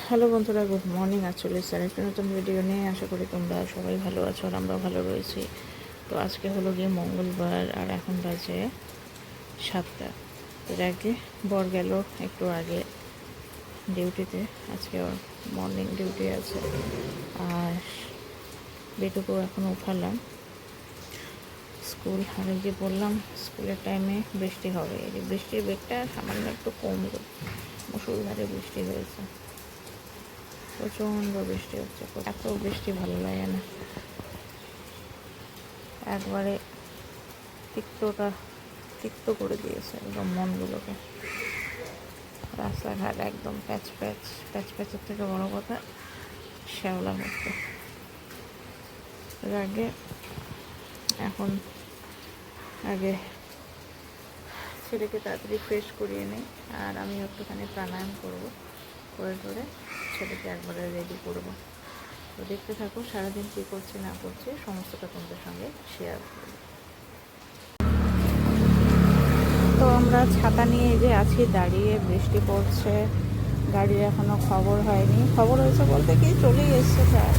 Hello বন্ধুরা, good morning. চলে এসেছি একটা নতুন ভিডিও নিয়ে। আশা করি তোমরা সবাই ভালো আছো আর আমরাও ভালো রয়েছি। তো আজকে হলো গিয়ে মঙ্গলবার আর এখন বাজে 7টা। এর আগে বর গেল একটু আগে ডিউটিতে। আজকে মর্নিং ডিউটি আছে। আর বেটুকেও এখন উঠালাম স্কুল। আর যে বললাম স্কুলের টাইমে বৃষ্টি হবে, এই যে বৃষ্টির বেগটা সামান্য একটু কমলো। মুষলধারে বৃষ্টি হয়েছে, প্রচণ্ড বৃষ্টি হচ্ছে। এত বৃষ্টি ভালো লাগে না, একবারে তিক্ত করে দিয়েছে একদম মনগুলোকে। রাস্তাঘাট একদম প্যাচের থেকে বড় কথা শ্যাওলা হচ্ছে। এর আগে ছেলেকে তাড়াতাড়ি ফ্রেশ করিয়ে নিই, আর আমি একটুখানি প্রাণায়াম করবো, করে ছেলেকে একবারে রেডি করবো। তো দেখতে থাকো সারাদিন কী করছি না করছি সমস্তটা তোমাদের সঙ্গে শেয়ার করবো। তো আমরা ছাতা নিয়ে যে আছি দাঁড়িয়ে, বৃষ্টি পড়ছে, গাড়ির এখনও খবর হয়নি। খবর হয়েছে বলতে কি চলেই এসছে প্রায়,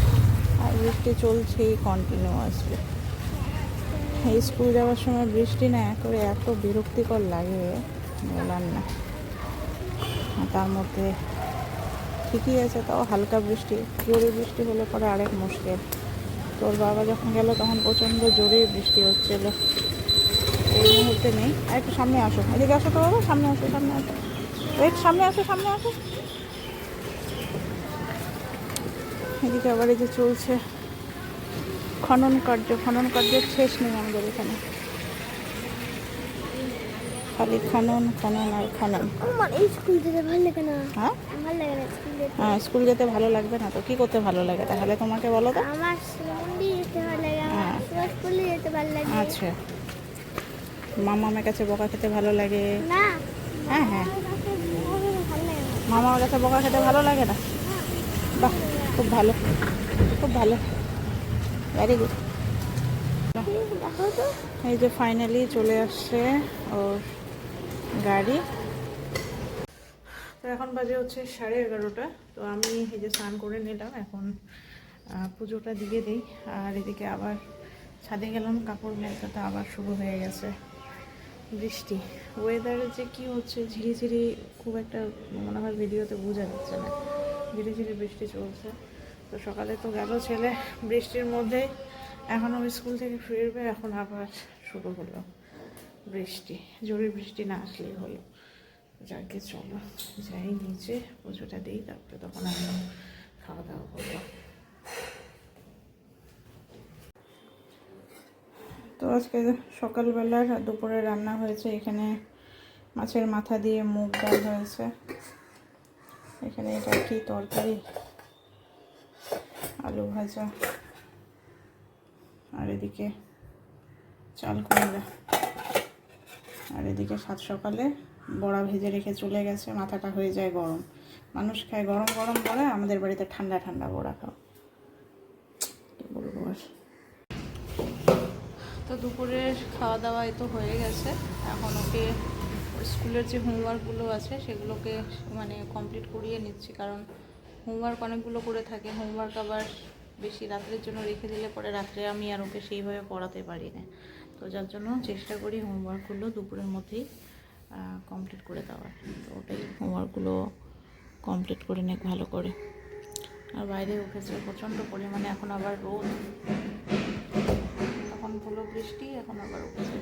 আর বৃষ্টি চলছেই কন্টিনিউয়াসলি। এই স্কুল যাওয়ার সময় বৃষ্টি না করে এত বিরক্তিকর লাগে বলার না। তার মধ্যে ঠিকই আছে, তাও হালকা বৃষ্টি। জোরে বৃষ্টি হলে পরে আরেক মুশকিল। তোর বাবা যখন গেল তখন প্রচণ্ড জোরে বৃষ্টি হচ্ছিল। এই মুহূর্তে নেই। আর একটু সামনে আসো, এদিকে আসো তো বাবা, সামনে আসো ওয়েট, সামনে আসো। এদিকে আবার এই যে চলছে খনন কার্যের শেষ নেই আমাদের এখানে। খালি খনন আর খনন। স্কুল যেতে ভালো লাগে না। হ্যাঁ, ভালো লাগে না স্কুল যেতে ভালো লাগবে না তো কি করতে ভালো লাগে তাহলে তোমাকে বলো তো? আমার মন্দির যেতে ভালো লাগে, আমার স্কুলে যেতে ভালো লাগে। আচ্ছা, মামার কাছে বকা খেতে ভালো লাগে? না। হ্যাঁ, ভালো লাগে না। মামার কাছে বকা খেতে ভালো লাগে না? বাহ, খুব ভালো, ভেরি গুড। দেখো তো, এই যে ফাইনালি চলে আসছে ওর গাড়ি। তো এখন বাজে হচ্ছে 11:30। তো আমি এই যে স্নান করে নিলাম, এখন পুজোটা দিয়ে দিই। আর এদিকে আবার ছাদে গেলাম কাপড় মেলতে, আবার শুরু হয়ে গেছে বৃষ্টি। ওয়েদারে যে কি হচ্ছে, ঝিরিঝিরি, খুব একটা মনে হয় ভিডিওতে বোঝা যাচ্ছে না। ঝিরিঝিরি বৃষ্টি চলছে। তো সকালে তো গেল ছেলে বৃষ্টির মধ্যে, এখন আমি স্কুল থেকে ফিরবে, এখন আবার শুরু হলো বৃষ্টি। জোরে বৃষ্টি না আসলেই হলো। যাকে চলো যাই নিচে, পুজোটা দিই, তারপরে তখন আমি খাওয়া দাওয়া করবো। তো আজকে সকালবেলার দুপুরে রান্না হয়েছে, এখানে মাছের মাথা দিয়ে মুগ ডাল হয়েছে। এখানে এটা কি তরকারি, আলু ভাজা, আর এদিকে চাল কুমড়া, আর এদিকে সাত সকালে বড়া ভেজে রেখে চলে গেছে। মাথাটা হয়ে যায় গরম, মানুষ খায় গরম বড়া, আমাদের বাড়িতে ঠান্ডা বড়া খাও, কি বলবো আর। তো দুপুরের খাওয়া দাওয়াই তো হয়ে গেছে। এখন ওকে স্কুলের যে হোমওয়ার্কগুলো আছে সেগুলোকে মানে কমপ্লিট করিয়ে নিচ্ছি, কারণ হোমওয়ার্ক অনেকগুলো করে থাকে। হোমওয়ার্ক আবার বেশি রাত্রের জন্য রেখে দিলে পরে রাত্রে আমি আর ওকে সেইভাবে পড়াতে পারি না। তো যার জন্য চেষ্টা করি হোমওয়ার্কগুলো দুপুরের মধ্যেই কমপ্লিট করে দেওয়ার। তো ওটাই হোমওয়ার্কগুলো কমপ্লিট করে নিক ভালো করে। আর বাইরে উঠেছে প্রচণ্ড পরিমাণে, এখন আবার রোদ, তখন হলো বৃষ্টি, এখন আবার উঠেছে।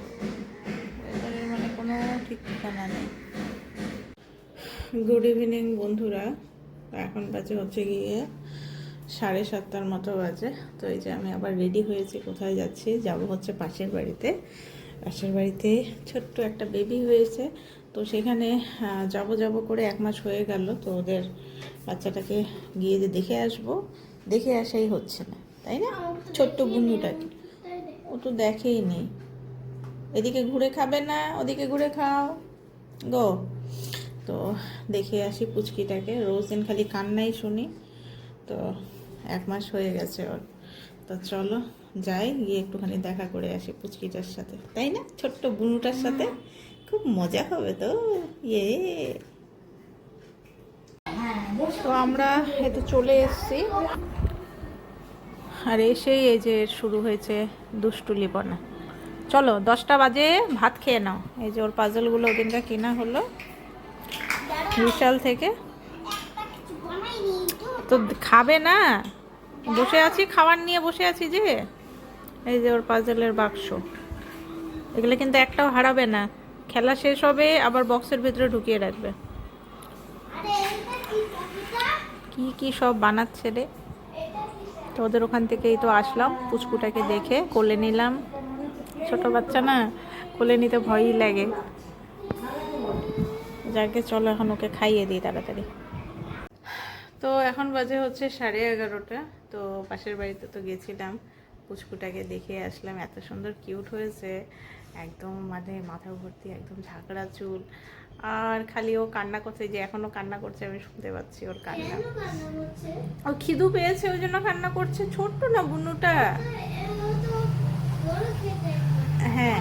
ওয়েদারের মানে কোনো ঠিক ঠিকানা নেই। গুড ইভিনিং বন্ধুরা। এখন বাজে হচ্ছে গিয়ে 7:30 মতো বাজে। তো এই যে আমি আবার রেডি হয়েছি, কোথায় যাচ্ছি, যাব হচ্ছে পাশের বাড়িতে। ছোট্ট একটা বেবি হয়েছে, তো সেখানে যাব করে 1 মাস হয়ে গেল। তো ওদের বাচ্চাটাকে গিয়ে যে দেখে আসবো, দেখে আসাই হচ্ছে না, তাই না? ছোট্ট বুনুটাকে ও তো দেখেই নেই। এদিকে ঘুরে খাবে না, ওদিকে ঘুরে খাও গো। তো দেখে আসি পুচকিটাকে, রোজ দিন খালি কান্নাই শুনি। তো 1 মাস হয়ে গেছে ওর। তো চলো যাই, গিয়ে একটুখানি দেখা করে আসি পুচকিটার সাথে, তাই না? ছোট্ট বুনুটার সাথে খুব মজা হবে তো। ইয়ে তো আমরা এতে চলে এসেছি, আর এসেই এই যে শুরু হয়েছে দুষ্টুলিপনা। চলো 10টা বাজে ভাত খেয়ে নাও। এই যে ওর পাজলগুলো ওদিনটা কেনা হলো বিশাল থেকে, তো খাবে না, বসে আছি খাবার নিয়ে বসে আছি যে। এই যে ওর পাজলের বাক্স, এগুলো কিন্তু একটাও হারাবে না, খেলা শেষ হবে আবার বক্সের ভিতরে ঢুকিয়ে রাখবে। কি কি সব বানাচ্ছে রে। তো ওদের ওখান থেকেই তো আসলাম, পুচকুটাকে দেখে কোলে নিলাম। ছোট বাচ্চা না, কোলে নিতে ভয়ই লাগে। যাকে চলো এখন ওকে খাইয়ে দিই তাড়াতাড়ি। তো এখন বাজে হচ্ছে 11:30। তো পাশের বাড়িতে তো গেছিলাম, পুচকুটাকে দেখে আসলাম। এত সুন্দর কিউট হয়েছে, একদম মানে মাথা ভর্তি একদম ঝাঁকড়া চুল, আর খালি ও কান্না করছে, যে এখনো কান্না করছে, আমি শুনতে পাচ্ছি ওর কান্না। ও খিদু পেয়েছে ওই জন্য কান্না করছে। ছোট্ট না বুনুটা। হ্যাঁ,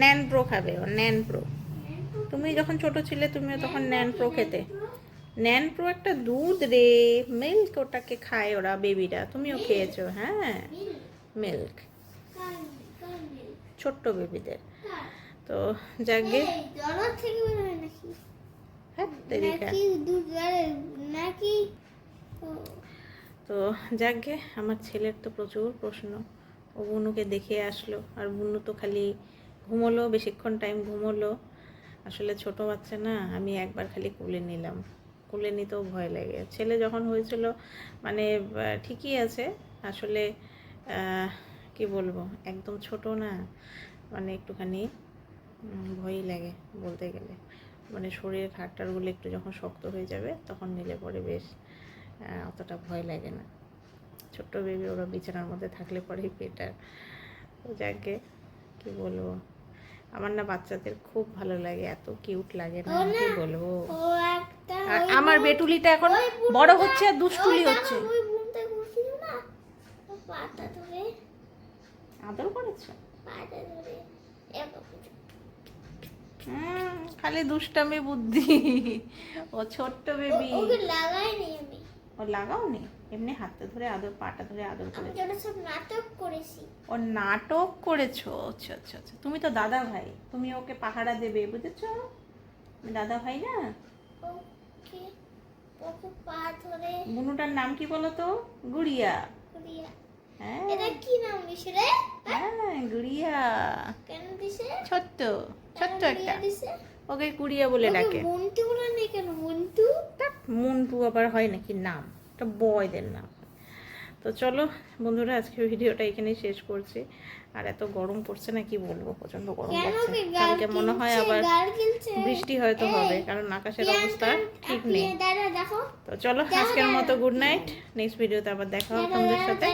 ন্যান প্রো খাবে ও, ন্যান প্রো। তুমি যখন ছোট ছিলে তুমিও তখন ন্যান প্রো খেতে। ন্যান প্রো একটা দুধ রে, মিল্ক, ওটাকে খায় ওরা বেবিরা, তুমিও খেয়েছো? হ্যাঁ, মিল্ক ছোট্ট বেবিদের। তো যাকে তো যাকে আমার ছেলের তো প্রচুর প্রশ্ন। ও বুনুকে দেখে আসলো, আর বুনু তো খালি ঘুমোলো, বেশিক্ষণ টাইম ঘুমোলো। আসলে ছোট বাচ্চা না, আমি একবার খালি কোলে নিলাম, কোলে নিতেও ভয় লাগে। ছেলে যখন হয়েছিল মানে ঠিকই আছে, আসলে কি বলবো, একদম ছোট না, মানে একটুখানি ভয়ই লাগে বলতে গেলে। মানে শরীরের হাড়টারগুলো একটু যখন শক্ত হয়ে যাবে তখন নিলে পরে বেশ অতটা ভয় লাগে না। ছোট্ট বেবি ওরা বিছানার মধ্যে থাকলে পরেই বেটার। তো যাকে কি বলবো, আমার না বাচ্চাদের খুব ভালো লাগে, এত কিউট লাগে না কি বলবো। আর আমার বেটুলিটা এখন বড় হচ্ছে আর দুষ্টুলি হচ্ছে। আদর করেছো? খালি দুষ্টামি বুদ্ধি। ও ছোট্ট বেবি, লাগাইনি আমি। ও লাগাওনি, এমনি হাতে ধরে আদর, পাটা ধরে আদর করেছো? আমি সব নাটক করেছি। ও নাটক করেছো? আচ্ছা আচ্ছা আচ্ছা, তুমি তো দাদা ভাই, তুমি ওকে পাহারা দেবে, বুঝেছো? আমি দাদা ভাই না। ওকে, ওকে পা ধরে। বুনুটার নাম কি বলো তো? গুড়িয়া। গুড়িয়া। হ্যাঁ, এটা কি নাম দিছে রে? হ্যাঁ গুড়িয়া। কেন দিছে? ছোট্ট ছোট্ট একটা, দিছে? ওকে গুড়িয়া বলে ডাকে। মন্টু বলে নেই কেন? মন্টু? মন্টু আবার হয় নাকি নাম? এটা বয়দের নাম। তো চলো বন্ধুরা, আজকে ভিডিওটা এখানেই শেষ করছি। আর এত গরম পড়ছে না, কি বলবো, প্রচন্ড গরম লাগছে। কালকে মনে হয় আবার বৃষ্টি হয়তো হবে, কারণ আকাশের অবস্থা ঠিক নেই। তো চলো আজকের মতো গুড নাইট, নেক্সট ভিডিওতে আবার দেখা হবে তোমাদের সাথে।